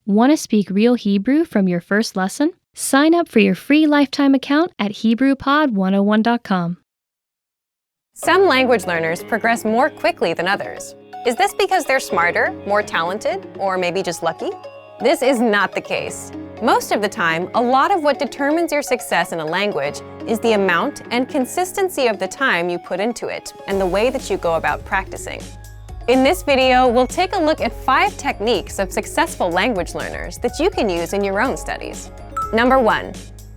Want to speak real Hebrew from your first lesson? Sign up for your free lifetime account at HebrewPod101.com. Some language learners progress more quickly than others. Is this because they're smarter, more talented, or maybe just lucky? This is not the case. Most of the time, a lot of what determines your success in a language is the amount and consistency of the time you put into it and the way that you go about practicing. In this video, we'll take a look at 5 techniques of successful language learners that you can use in your own studies. Number 1,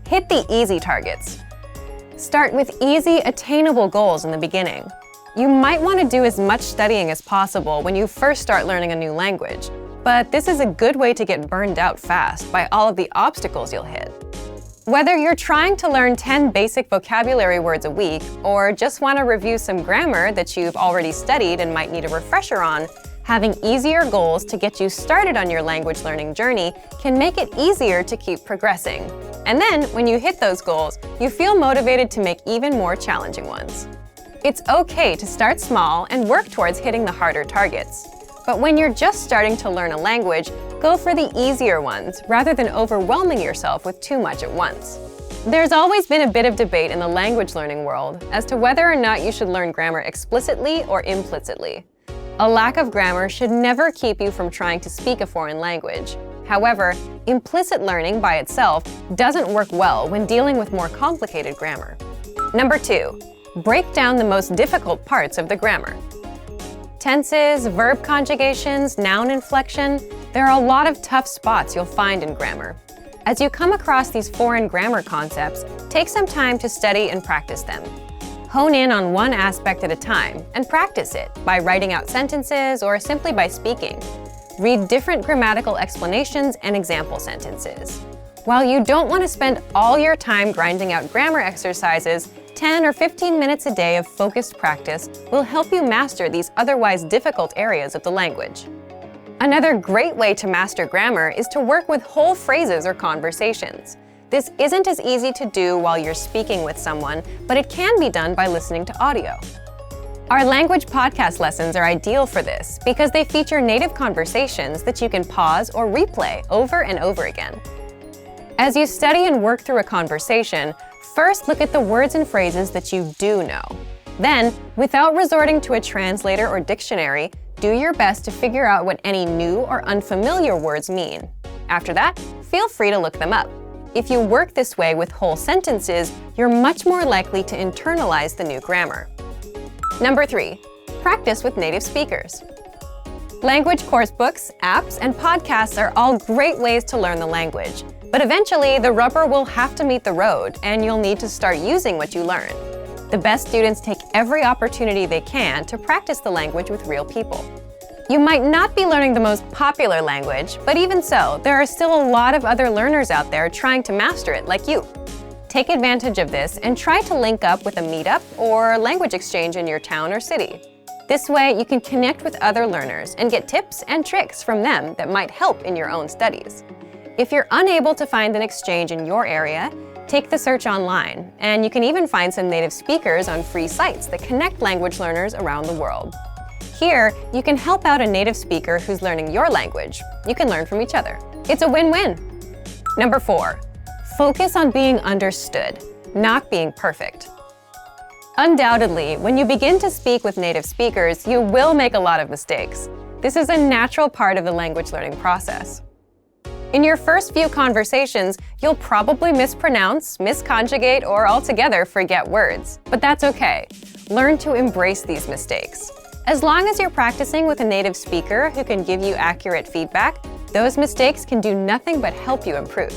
hit the easy targets. Start with easy, attainable goals in the beginning. You might want to do as much studying as possible when you first start learning a new language, but this is a good way to get burned out fast by all of the obstacles you'll hit. Whether you're trying to learn 10 basic vocabulary words a week, or just want to review some grammar that you've already studied and might need a refresher on, having easier goals to get you started on your language learning journey can make it easier to keep progressing. And then, when you hit those goals, you feel motivated to make even more challenging ones. It's okay to start small and work towards hitting the harder targets. But when you're just starting to learn a language, go for the easier ones rather than overwhelming yourself with too much at once. There's always been a bit of debate in the language learning world as to whether or not you should learn grammar explicitly or implicitly. A lack of grammar should never keep you from trying to speak a foreign language. However, implicit learning by itself doesn't work well when dealing with more complicated grammar. Number 2, break down the most difficult parts of the grammar. Tenses, verb conjugations, noun inflection, there are a lot of tough spots you'll find in grammar. As you come across these foreign grammar concepts, take some time to study and practice them. Hone in on one aspect at a time and practice it by writing out sentences or simply by speaking. Read different grammatical explanations and example sentences. While you don't want to spend all your time grinding out grammar exercises, 10 or 15 minutes a day of focused practice will help you master these otherwise difficult areas of the language. Another great way to master grammar is to work with whole phrases or conversations. This isn't as easy to do while you're speaking with someone, but it can be done by listening to audio. Our language podcast lessons are ideal for this because they feature native conversations that you can pause or replay over and over again. As you study and work through a conversation, first look at the words and phrases that you do know. Then, without resorting to a translator or dictionary, do your best to figure out what any new or unfamiliar words mean. After that, feel free to look them up. If you work this way with whole sentences, you're much more likely to internalize the new grammar. Number 3, practice with native speakers. Language course books, apps, and podcasts are all great ways to learn the language. But eventually, the rubber will have to meet the road, and you'll need to start using what you learn. The best students take every opportunity they can to practice the language with real people. You might not be learning the most popular language, but even so, there are still a lot of other learners out there trying to master it like you. Take advantage of this and try to link up with a meetup or language exchange in your town or city. This way, you can connect with other learners and get tips and tricks from them that might help in your own studies. If you're unable to find an exchange in your area, take the search online, and you can even find some native speakers on free sites that connect language learners around the world. Here, you can help out a native speaker who's learning your language. You can learn from each other. It's a win-win. Number 4, focus on being understood, not being perfect. Undoubtedly, when you begin to speak with native speakers, you will make a lot of mistakes. This is a natural part of the language learning process. In your first few conversations, you'll probably mispronounce, misconjugate, or altogether forget words. But that's okay. Learn to embrace these mistakes. As long as you're practicing with a native speaker who can give you accurate feedback, those mistakes can do nothing but help you improve.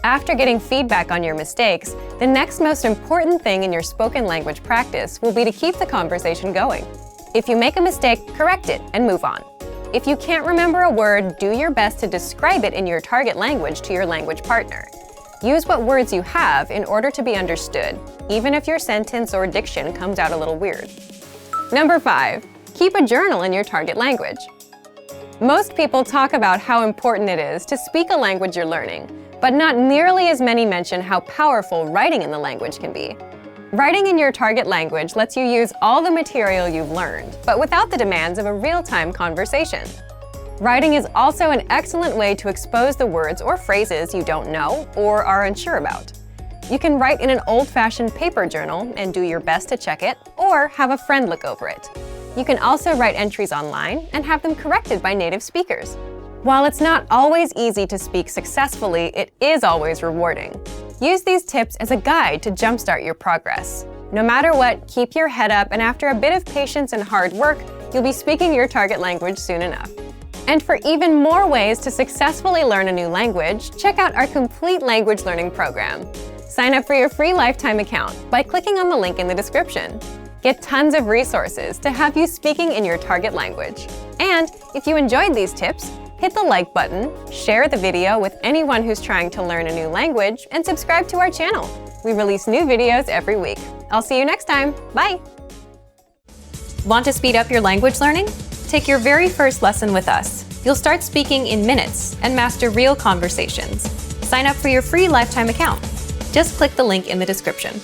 After getting feedback on your mistakes, the next most important thing in your spoken language practice will be to keep the conversation going. If you make a mistake, correct it and move on. If you can't remember a word, do your best to describe it in your target language to your language partner. Use what words you have in order to be understood, even if your sentence or diction comes out a little weird. Number 5, keep a journal in your target language. Most people talk about how important it is to speak a language you're learning, but not nearly as many mention how powerful writing in the language can be. Writing in your target language lets you use all the material you've learned, but without the demands of a real-time conversation. Writing is also an excellent way to expose the words or phrases you don't know or are unsure about. You can write in an old-fashioned paper journal and do your best to check it, or have a friend look over it. You can also write entries online and have them corrected by native speakers. While it's not always easy to speak successfully, it is always rewarding. Use these tips as a guide to jumpstart your progress. No matter what, keep your head up, and after a bit of patience and hard work, you'll be speaking your target language soon enough. And for even more ways to successfully learn a new language, check out our complete language learning program. Sign up for your free lifetime account by clicking on the link in the description. Get tons of resources to have you speaking in your target language. And if you enjoyed these tips, hit the like button, share the video with anyone who's trying to learn a new language, and subscribe to our channel. We release new videos every week. I'll see you next time. Bye! Want to speed up your language learning? Take your very first lesson with us. You'll start speaking in minutes and master real conversations. Sign up for your free lifetime account. Just click the link in the description.